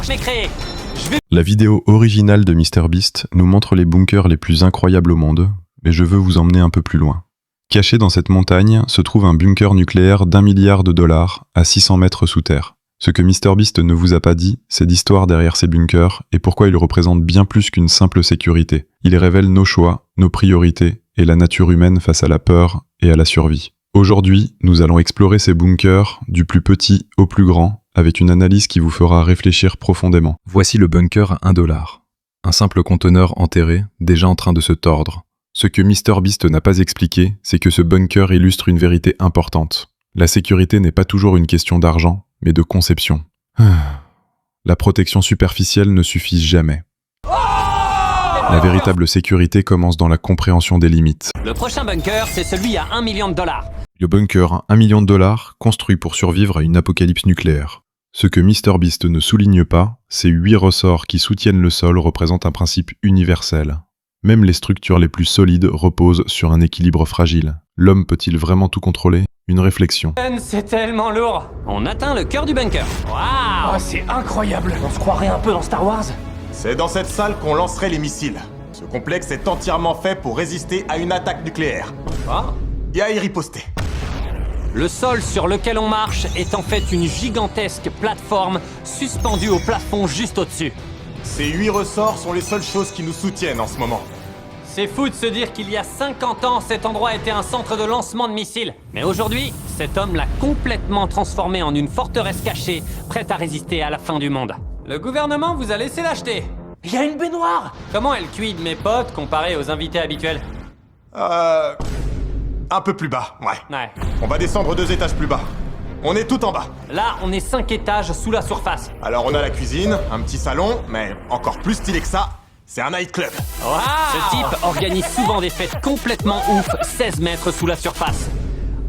m'est créé. La vidéo originale de MrBeast nous montre les bunkers les plus incroyables au monde, mais je veux vous emmener un peu plus loin. Caché dans cette montagne se trouve un bunker nucléaire d'1 milliard de dollars à 600 mètres sous terre. Ce que MrBeast ne vous a pas dit, c'est l'histoire derrière ces bunkers et pourquoi ils représentent bien plus qu'une simple sécurité. Ils révèlent nos choix, nos priorités et la nature humaine face à la peur et à la survie. Aujourd'hui, nous allons explorer ces bunkers du plus petit au plus grand avec une analyse qui vous fera réfléchir profondément. Voici le bunker à 1 dollar. Un simple conteneur enterré, déjà en train de se tordre. Ce que MrBeast n'a pas expliqué, c'est que ce bunker illustre une vérité importante. La sécurité n'est pas toujours une question d'argent, mais de conception. La protection superficielle ne suffit jamais. La véritable sécurité commence dans la compréhension des limites. Le prochain bunker, c'est celui à 1 million de dollars. Le bunker à 1 million de dollars, construit pour survivre à une apocalypse nucléaire. Ce que MrBeast ne souligne pas, ces 8 ressorts qui soutiennent le sol représentent un principe universel. Même les structures les plus solides reposent sur un équilibre fragile. L'homme peut-il vraiment tout contrôler? Une réflexion. C'est tellement lourd. On atteint le cœur du bunker. Waouh! Oh, c'est incroyable. On se croirait un peu dans Star Wars. C'est dans cette salle qu'on lancerait les missiles. Ce complexe est entièrement fait pour résister à une attaque nucléaire. Ah. Et à y riposter. Le sol sur lequel on marche est en fait une gigantesque plateforme suspendue au plafond juste au-dessus. Ces 8 ressorts sont les seules choses qui nous soutiennent en ce moment. C'est fou de se dire qu'il y a 50 ans, cet endroit était un centre de lancement de missiles. Mais aujourd'hui, cet homme l'a complètement transformé en une forteresse cachée, prête à résister à la fin du monde. Le gouvernement vous a laissé l'acheter. Il y a une baignoire. Comment elle cuit de mes potes comparé aux invités habituels? Un peu plus bas, ouais. Ouais. On va descendre 2 étages plus bas. On est tout en bas. Là, on est 5 étages sous la surface. Alors on a la cuisine, un petit salon, mais encore plus stylé que ça, c'est un nightclub. Wow. Ce type organise souvent des fêtes complètement ouf, 16 mètres sous la surface,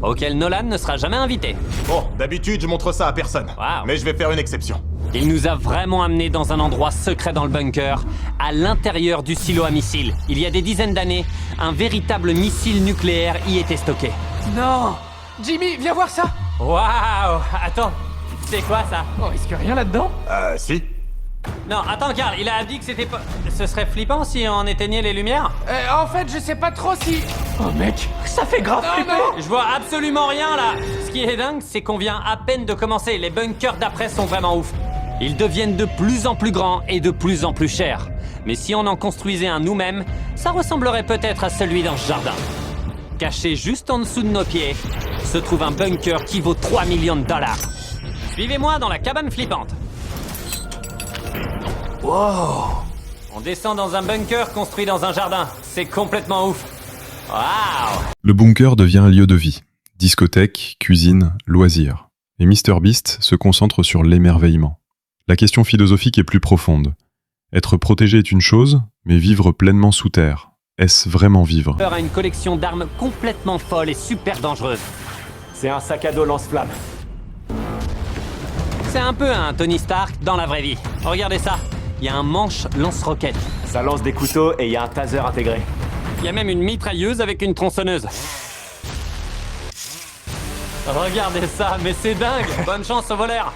auquel Nolan ne sera jamais invité. Bon, d'habitude je montre ça à personne, Wow. mais je vais faire une exception. Il nous a vraiment amenés dans un endroit secret dans le bunker, à l'intérieur du silo à missiles. Il y a des dizaines d'années, un véritable missile nucléaire y était stocké. Non. Jimmy, viens voir ça. Waouh! Attends, c'est quoi ça? On risque rien là-dedans. Si. Non, attends, Karl, il a dit que c'était pas... Ce serait flippant si on éteignait les lumières? En fait, je sais pas trop si... Oh mec, ça fait grave flippant. Je vois absolument rien là. Ce qui est dingue, c'est qu'on vient à peine de commencer. Les bunkers d'après sont vraiment ouf. Ils deviennent de plus en plus grands et de plus en plus chers. Mais si on en construisait un nous-mêmes, ça ressemblerait peut-être à celui dans ce jardin. Caché juste en dessous de nos pieds, se trouve un bunker qui vaut 3 millions de dollars. Suivez-moi dans la cabane flippante. Wow. On descend dans un bunker construit dans un jardin. C'est complètement ouf. Waouh! Le bunker devient un lieu de vie. Discothèque, cuisine, loisirs. Et MrBeast se concentre sur l'émerveillement. La question philosophique est plus profonde. Être protégé est une chose, mais vivre pleinement sous terre, est-ce vraiment vivre? A une collection d'armes complètement folle et super dangereuse. C'est un sac à dos lance-flamme. C'est un peu un Tony Stark dans la vraie vie. Regardez ça. Il y a un manche lance-roquette. Ça lance des couteaux et il y a un taser intégré. Il y a même une mitrailleuse avec une tronçonneuse. Regardez ça, mais c'est dingue. Bonne chance au voleur.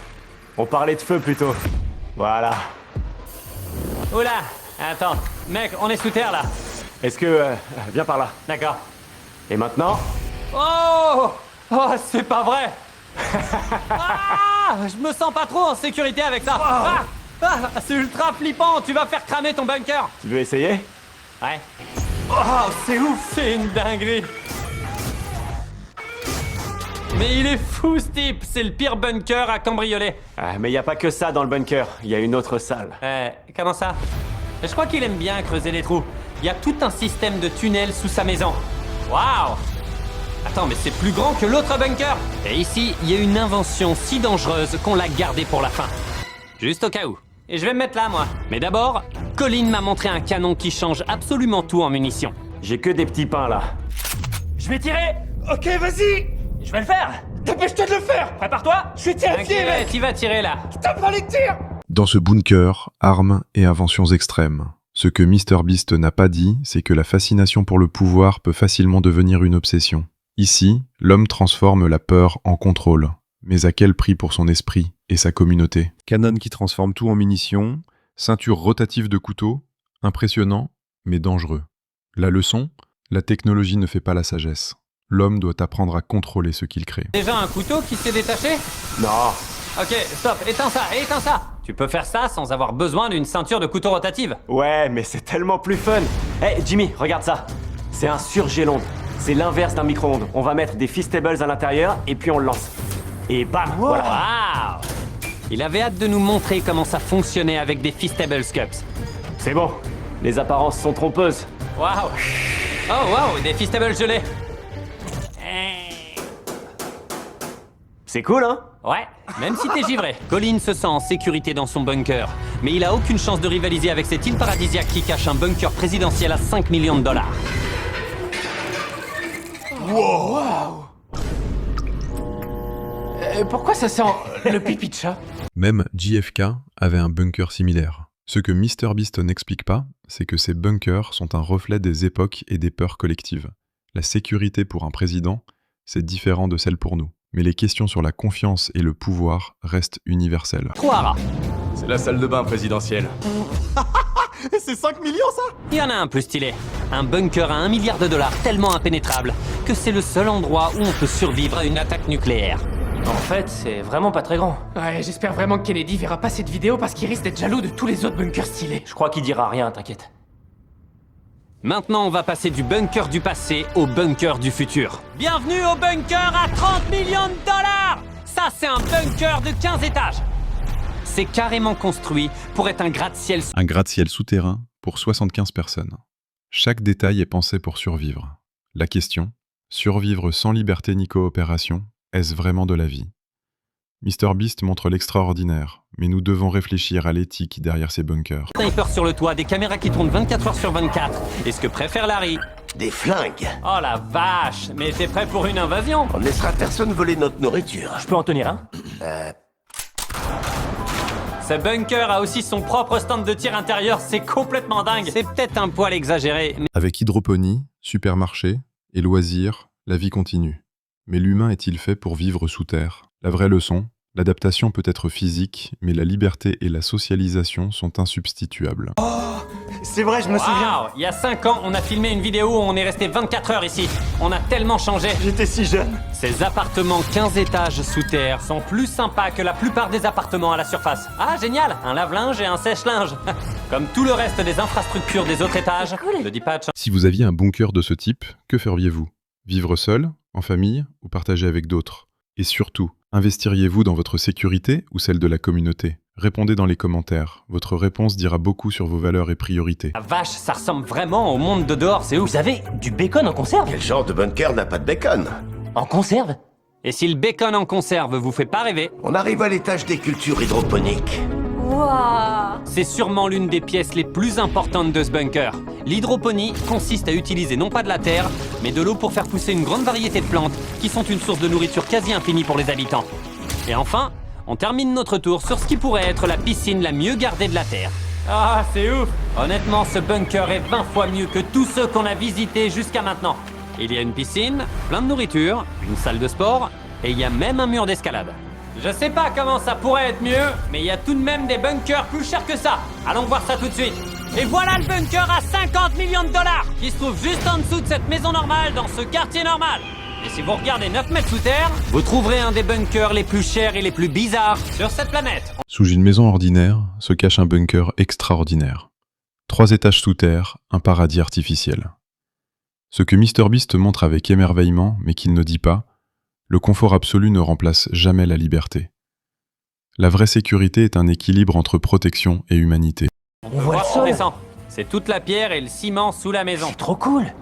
On parlait de feu plutôt. Voilà. Oula, attends. Mec, on est sous terre là. Est-ce que... viens par là. D'accord. Et maintenant? Oh! Oh, c'est pas vrai. Ah, je me sens pas trop en sécurité avec ça. Ah, ah, c'est ultra flippant. Tu vas faire cramer ton bunker. Tu veux essayer? Ouais. Oh, c'est ouf. C'est une dinguerie. Mais il est fou ce type. C'est le pire bunker à cambrioler. Ah, mais y a pas que ça dans le bunker. Y a une autre salle. Comment ça? Je crois qu'il aime bien creuser des trous. Il y a tout un système de tunnels sous sa maison. Waouh! Attends, mais c'est plus grand que l'autre bunker. Et ici, il y a une invention si dangereuse qu'on l'a gardée pour la fin. Juste au cas où. Et je vais me mettre là, moi. Mais d'abord, Colin m'a montré un canon qui change absolument tout en munitions. J'ai que des petits pains là. Je vais tirer. Ok, vas-y. Je vais le faire. Dépêche-toi de le faire. Prépare-toi. Je suis terrifié, mec. Tu vas tirer là. Je tape les tirs. Dans ce bunker, armes et inventions extrêmes. Ce que MrBeast n'a pas dit, c'est que la fascination pour le pouvoir peut facilement devenir une obsession. Ici, l'homme transforme la peur en contrôle. mais à quel prix pour son esprit et sa communauté? Canon qui transforme tout en munitions, ceinture rotative de couteau, impressionnant, mais dangereux. La leçon? La technologie ne fait pas la sagesse. L'homme doit apprendre à contrôler ce qu'il crée. Déjà un couteau qui s'est détaché? Non. Ok, stop, éteins ça. Tu peux faire ça sans avoir besoin d'une ceinture de couteau rotative. Ouais, mais c'est tellement plus fun. Hey, Jimmy, regarde ça. C'est un surgelonde. C'est l'inverse d'un micro-ondes. On va mettre des Feastables à l'intérieur et puis on le lance. Et bam, voilà. Waouh! Il avait hâte de nous montrer comment ça fonctionnait avec des Feastables Cups. C'est bon. Les apparences sont trompeuses. Waouh! Oh waouh, des Feastables gelés. C'est cool, hein? Ouais, même si t'es givré. Colin se sent en sécurité dans son bunker, mais il a aucune chance de rivaliser avec cette île paradisiaque qui cache un bunker présidentiel à 5 millions de dollars. Pourquoi ça sent le pipi de chat? Même JFK avait un bunker similaire. Ce que MrBeast n'explique pas, c'est que ces bunkers sont un reflet des époques et des peurs collectives. La sécurité pour un président, c'est différent de celle pour nous. Mais les questions sur la confiance et le pouvoir restent universelles. Trois. C'est la salle de bain présidentielle. C'est 5 millions, ça? Il y en a un plus stylé. Un bunker à 1 milliard de dollars tellement impénétrable que c'est le seul endroit où on peut survivre à une attaque nucléaire. En fait, c'est vraiment pas très grand. Ouais, j'espère vraiment que Kennedy verra pas cette vidéo parce qu'il risque d'être jaloux de tous les autres bunkers stylés. Je crois qu'il dira rien, t'inquiète. Maintenant, on va passer du bunker du passé au bunker du futur. Bienvenue au bunker à 30 millions de dollars! Ça, c'est un bunker de 15 étages. C'est carrément construit pour être un gratte-ciel. Un gratte-ciel souterrain pour 75 personnes. Chaque détail est pensé pour survivre. La question, survivre sans liberté ni coopération, est-ce vraiment de la vie? MrBeast montre l'extraordinaire, mais nous devons réfléchir à l'éthique derrière ces bunkers. Sniper sur le toit, des caméras qui tournent 24 heures sur 24. Et ce que préfère Larry? Des flingues. Oh la vache, mais t'es prêt pour une invasion? On ne laissera personne voler notre nourriture. Je peux en tenir un? Ce bunker a aussi son propre stand de tir intérieur, c'est complètement dingue. C'est peut-être un poil exagéré, mais... Avec hydroponie, supermarché et loisirs, la vie continue. Mais l'humain est-il fait pour vivre sous terre? La vraie leçon, l'adaptation peut être physique, mais la liberté et la socialisation sont insubstituables. C'est vrai, je me souviens. Waouh! Il y a 5 ans, on a filmé une vidéo où on est resté 24 heures ici. On a tellement changé. J'étais si jeune. Ces appartements 15 étages sous terre sont plus sympas que la plupart des appartements à la surface. Ah, génial! Un lave-linge et un sèche-linge. Comme tout le reste des infrastructures des autres étages. Ne dis pas de Si vous aviez un bunker de ce type, que feriez-vous? Vivre seul, en famille ou partager avec d'autres? Et surtout, investiriez-vous dans votre sécurité ou celle de la communauté? Répondez dans les commentaires. Votre réponse dira beaucoup sur vos valeurs et priorités. La vache, ça ressemble vraiment au monde de dehors, c'est ouf. Vous avez du bacon en conserve? Quel genre de bunker n'a pas de bacon? En conserve? Et si le bacon en conserve vous fait pas rêver, On arrive à l'étage des cultures hydroponiques. Waouh! c'est sûrement l'une des pièces les plus importantes de ce bunker. L'hydroponie consiste à utiliser non pas de la terre, mais de l'eau pour faire pousser une grande variété de plantes qui sont une source de nourriture quasi infinie pour les habitants. Et enfin, on termine notre tour sur ce qui pourrait être la piscine la mieux gardée de la Terre. Ah, c'est ouf! Honnêtement, ce bunker est 20 fois mieux que tous ceux qu'on a visités jusqu'à maintenant. Il y a une piscine, plein de nourriture, une salle de sport, et il y a même un mur d'escalade. Je sais pas comment ça pourrait être mieux, mais il y a tout de même des bunkers plus chers que ça. Allons voir ça tout de suite. Et voilà le bunker à 50 millions de dollars, qui se trouve juste en dessous de cette maison normale, dans ce quartier normal. Et si vous regardez 9 mètres sous terre, vous trouverez un des bunkers les plus chers et les plus bizarres sur cette planète. Sous une maison ordinaire se cache un bunker extraordinaire. 3 étages sous terre, un paradis artificiel. Ce que MrBeast montre avec émerveillement, mais qu'il ne dit pas, le confort absolu ne remplace jamais la liberté. La vraie sécurité est un équilibre entre protection et humanité. On voit le sol. Descend. C'est toute la pierre et le ciment sous la maison. C'est trop cool.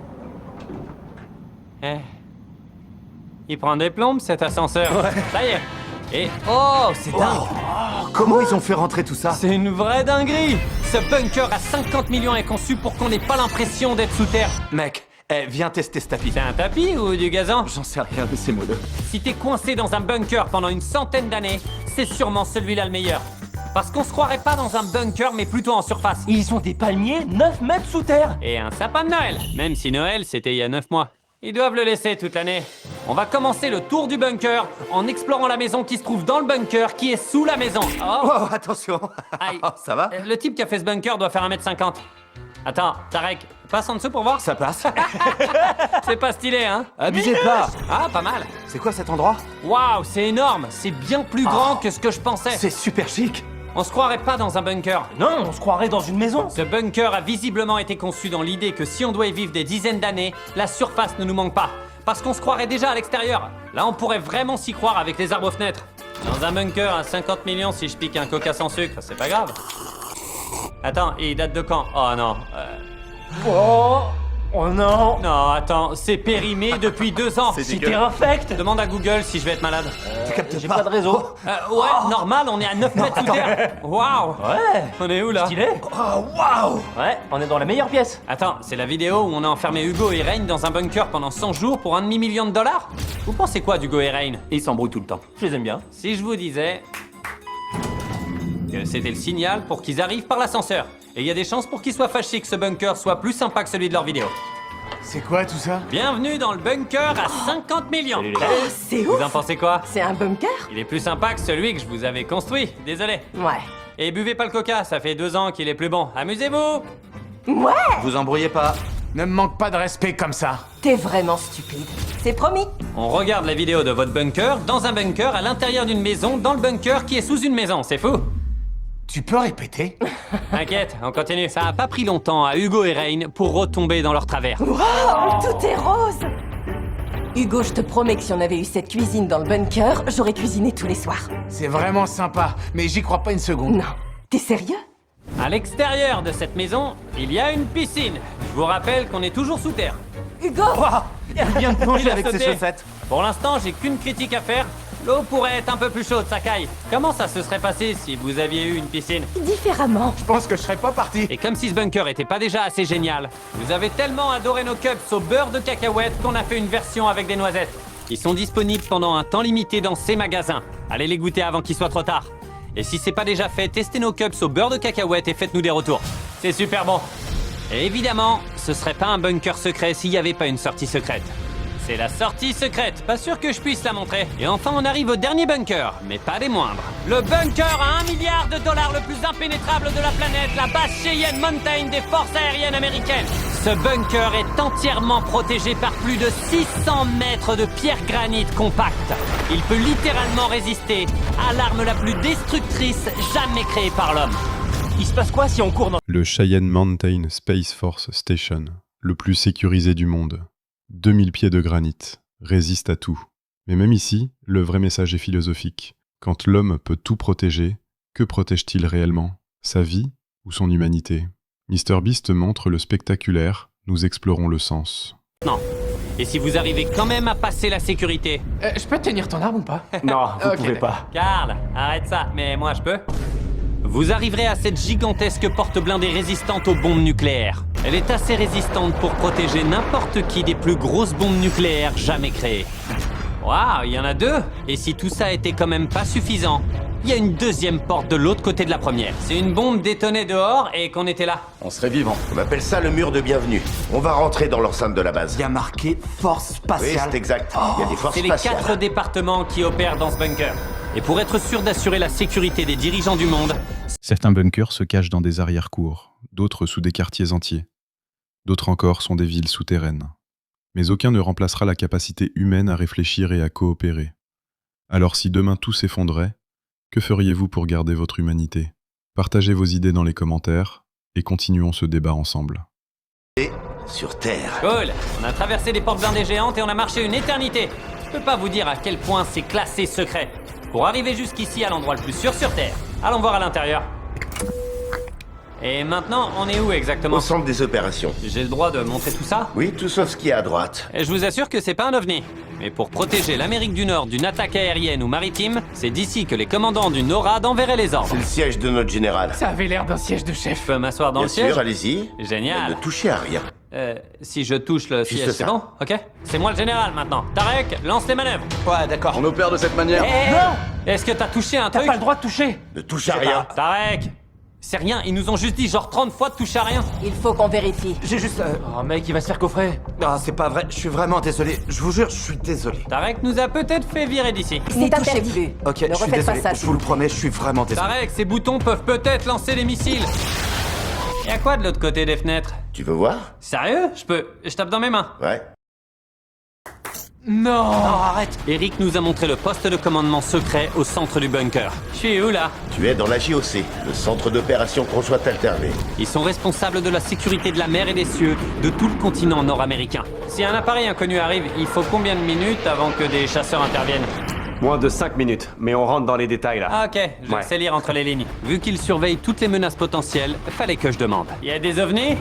Il prend des plombes cet ascenseur. Ça y est. Et oh, c'est dingue. Comment ils ont fait rentrer tout ça? C'est une vraie dinguerie. Ce bunker à 50 millions est conçu pour qu'on n'ait pas l'impression d'être sous terre. Mec, viens tester ce tapis. C'est un tapis ou du gazon? J'en sais rien de ces mots-là. Si t'es coincé dans un bunker pendant une centaine d'années, c'est sûrement celui-là le meilleur. Parce qu'on se croirait pas dans un bunker, mais plutôt en surface. Ils ont des palmiers 9 mètres sous terre. Et un sapin de Noël. Même si Noël, c'était il y a 9 mois. Ils doivent le laisser toute l'année. On va commencer le tour du bunker en explorant la maison qui se trouve dans le bunker qui est sous la maison. Oh, Oh, attention. aïe. Ça va? Le type qui a fait ce bunker doit faire 1m50. Attends, Tarek, passe en dessous pour voir. Ça passe. C'est pas stylé, hein? Abusez pas. Ah, pas mal. C'est quoi cet endroit? Waouh, c'est énorme. C'est bien plus grand que ce que je pensais. C'est super chic. On se croirait pas dans un bunker. Non, on se croirait dans une maison. Ce bunker a visiblement été conçu dans l'idée que si on doit y vivre des dizaines d'années, la surface ne nous manque pas. Parce qu'on se croirait déjà à l'extérieur. Là, on pourrait vraiment s'y croire avec les arbres aux fenêtres. Dans un bunker à 50 millions, si je pique un coca sans sucre, c'est pas grave. Attends, il date de quand? Oh non. Oh non. Non, attends, c'est périmé depuis 2 ans. Si t'es infect. Demande à Google si je vais être malade. Tu captes J'ai pas de réseau. Ouais, normal, on est à 9 mètres sous terre. Waouh. Ouais. On est où là? Stylé. Oh, waouh. Ouais, on est dans la meilleure pièce. Attends, c'est la vidéo où on a enfermé Hugo et Rain dans un bunker pendant 100 jours pour $1,5 million? Vous pensez quoi d'Hugo et Rain? Ils s'embrouillent tout le temps. Je les aime bien. Si je vous disais que c'était le signal pour qu'ils arrivent par l'ascenseur. Et il y a des chances pour qu'ils soient fâchés que ce bunker soit plus sympa que celui de leur vidéo. C'est quoi tout ça? Bienvenue dans le bunker à 50 millions. Salut les gars. Oh, c'est Vous ouf. en pensez quoi? C'est un bunker? Il est plus sympa que celui que je vous avais construit, désolé. Ouais. Et buvez pas le coca, ça fait 2 ans qu'il est plus bon. Amusez-vous! Ouais. Vous embrouillez pas. Ne me manque pas de respect comme ça. T'es vraiment stupide. C'est promis. On regarde la vidéo de votre bunker dans un bunker à l'intérieur d'une maison dans le bunker qui est sous une maison, c'est fou? Tu peux répéter? T'inquiète, on continue. Ça a pas pris longtemps à Hugo et Rain pour retomber dans leur travers. Oh, tout est rose. Hugo, je te promets que si on avait eu cette cuisine dans le bunker, j'aurais cuisiné tous les soirs. C'est vraiment sympa, mais j'y crois pas une seconde. Non. T'es sérieux? À l'extérieur de cette maison, il y a une piscine. Je vous rappelle qu'on est toujours sous terre. Hugo! Il vient de plonger Il a avec ses sauté. chaussettes. Pour l'instant, j'ai qu'une critique à faire. L'eau pourrait être un peu plus chaude, Sakai. Comment ça se serait passé si vous aviez eu une piscine? Différemment. Je pense que je serais pas parti. Et comme si ce bunker était pas déjà assez génial, vous avez tellement adoré nos cups au beurre de cacahuète qu'on a fait une version avec des noisettes. Ils sont disponibles pendant un temps limité dans ces magasins. Allez les goûter avant qu'il soit trop tard. Et si c'est pas déjà fait, testez nos cups au beurre de cacahuète et faites-nous des retours. C'est super bon. Et évidemment, ce serait pas un bunker secret s'il n'y avait pas une sortie secrète. C'est la sortie secrète, pas sûr que je puisse la montrer. Et enfin, on arrive au dernier bunker, mais pas des moindres. Le bunker à $1 milliard le plus impénétrable de la planète, la base Cheyenne Mountain des forces aériennes américaines. Ce bunker est entièrement protégé par plus de 600 mètres de pierre granit compacte. Il peut littéralement résister à l'arme la plus destructrice jamais créée par l'homme. Il se passe quoi si on court dans... Le Cheyenne Mountain Space Force Station, le plus sécurisé du monde. 2000 pieds de granit, résiste à tout. Mais même ici, le vrai message est philosophique. Quand l'homme peut tout protéger, que protège-t-il réellement? Sa vie ou son humanité? MrBeast montre le spectaculaire, nous explorons le sens. Non. Et si vous arrivez quand même à passer la sécurité? Je peux tenir ton arme ou pas? Non, vous Ok, pouvez d'accord. pas. Karl, arrête ça, mais moi je peux. Vous arriverez à cette gigantesque porte blindée résistante aux bombes nucléaires. Elle est assez résistante pour protéger n'importe qui des plus grosses bombes nucléaires jamais créées. Waouh, il y en a 2. Et si tout ça était quand même pas suffisant, il y a une deuxième porte de l'autre côté de la première. C'est une bombe détonnée dehors et qu'on était là. On serait vivant. On appelle ça le mur de bienvenue. On va rentrer dans l'enceinte de la base. Il y a marqué force Oui, spatiale. c'est exact. Il y a des forces C'est les spatiales. 4 départements qui opèrent dans ce bunker. Et pour être sûr d'assurer la sécurité des dirigeants du monde, Certains bunkers se cachent dans des arrière-cours, d'autres sous des quartiers entiers. D'autres encore sont des villes souterraines. Mais aucun ne remplacera la capacité humaine à réfléchir et à coopérer. Alors si demain tout s'effondrait, que feriez-vous pour garder votre humanité? Partagez vos idées dans les commentaires et continuons ce débat ensemble. Sur Terre. cool. On a traversé des portes blindées géantes et on a marché une éternité. Je peux pas vous dire à quel point c'est classé secret. Pour arriver jusqu'ici à l'endroit le plus sûr sur Terre. Allons voir à l'intérieur. Et maintenant, on est où exactement? Au centre des opérations. J'ai le droit de montrer tout ça? Oui, tout sauf ce qui est à droite. Et je vous assure que c'est pas un ovni. Mais pour protéger l'Amérique du Nord d'une attaque aérienne ou maritime, c'est d'ici que les commandants du NORAD enverraient les ordres. C'est le siège de notre général. Ça avait l'air d'un siège de Je chef. peux m'asseoir dans Bien le siège? sûr, allez-y. Génial. Ne touchez à rien. Si je touche le siège, c'est ça. bon? Ok? C'est moi le général maintenant. Tarek, lance les manœuvres. Ouais, d'accord. On opère de cette manière. Hey, est-ce que t'as touché un T'as truc? pas le droit de toucher. Ne touchez à rien. Tarek, C'est rien, ils nous ont juste dit genre 30 fois de toucher à rien. Il faut qu'on vérifie. J'ai juste... Oh mec, il va se faire coffrer. Ah, c'est pas vrai. Je suis vraiment désolé. Je vous jure, je suis désolé. Tarek nous a peut-être fait virer d'ici. N'y touchez interdit. plus. Ok, Ne je suis refaites pas désolé. ça. Je vous le promets, je suis vraiment désolé. Tarek, ces boutons peuvent peut-être lancer les missiles. Y'a quoi de l'autre côté des fenêtres? Tu veux voir? Sérieux? Je tape dans mes mains. Ouais. Non. arrête. Eric nous a montré le poste de commandement secret au centre du bunker. Je suis où là? Tu es dans la JOC, le centre d'opération conjointe alterné. Ils sont responsables de la sécurité de la mer et des cieux de tout le continent nord-américain. Si un appareil inconnu arrive, il faut combien de minutes avant que des chasseurs interviennent? Moins de 5 minutes, mais on rentre dans les détails là. Ah ok, je Ouais. sais lire entre les lignes. Vu qu'ils surveillent toutes les menaces potentielles, fallait que je demande. Y a des ovnis?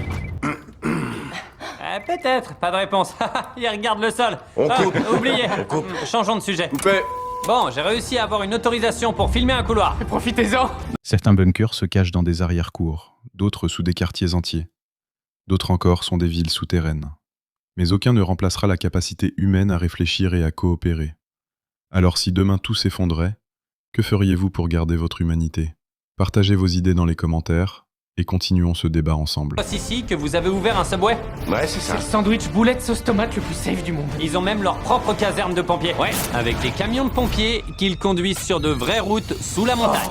Peut-être, pas de réponse. Ils regardent le sol. On coupe. Oubliez. On coupe. Changeons de sujet. Coupé. Bon, j'ai réussi à avoir une autorisation pour filmer un couloir. Profitez-en. Certains bunkers se cachent dans des arrière-cours, d'autres sous des quartiers entiers. D'autres encore sont des villes souterraines. Mais aucun ne remplacera la capacité humaine à réfléchir et à coopérer. Alors si demain tout s'effondrait, que feriez-vous pour garder votre humanité? Partagez vos idées dans les commentaires et continuons ce débat ensemble. C'est ici que vous avez ouvert un Subway. Ouais, c'est ça. C'est le sandwich boulette sauce tomate le plus safe du monde. Ils ont même leur propre caserne de pompiers. Ouais, avec des camions de pompiers qu'ils conduisent sur de vraies routes sous la montagne.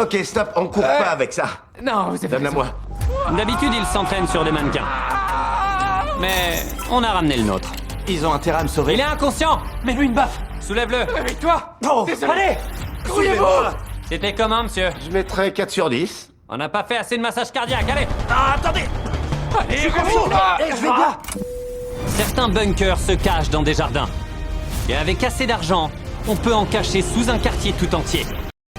Ok, stop, on court pas avec ça. Non, vous avez Donne-la-moi. D'habitude, ils s'entraînent sur des mannequins. Mais on a ramené le nôtre. Ils ont intérêt à me sauver. Il est inconscient. Mets-lui une baffe. Soulève-le. Réveille-toi. Oh, Désolé. allez. Couillez-vous. C'était comment, monsieur? Je mettrais 4 sur 10. On n'a pas fait assez de massage cardiaque, allez! Ah, attendez. Allez, réveille-toi. Eh, je vais bien. Certains bunkers se cachent dans des jardins. Et avec assez d'argent, on peut en cacher sous un quartier tout entier.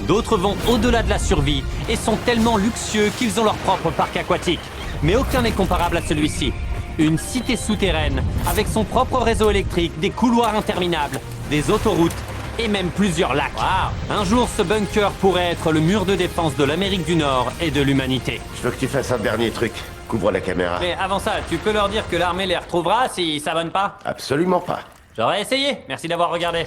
D'autres vont au-delà de la survie et sont tellement luxueux qu'ils ont leur propre parc aquatique. Mais aucun n'est comparable à celui-ci. Une cité souterraine avec son propre réseau électrique, des couloirs interminables, des autoroutes et même plusieurs lacs. Un jour, ce bunker pourrait être le mur de défense de l'Amérique du Nord et de l'humanité. Je veux que tu fasses un dernier truc. Couvre la caméra. Mais avant ça, tu peux leur dire que l'armée les retrouvera s'ils s'abonnent pas? Absolument pas. J'aurais essayé, merci d'avoir regardé.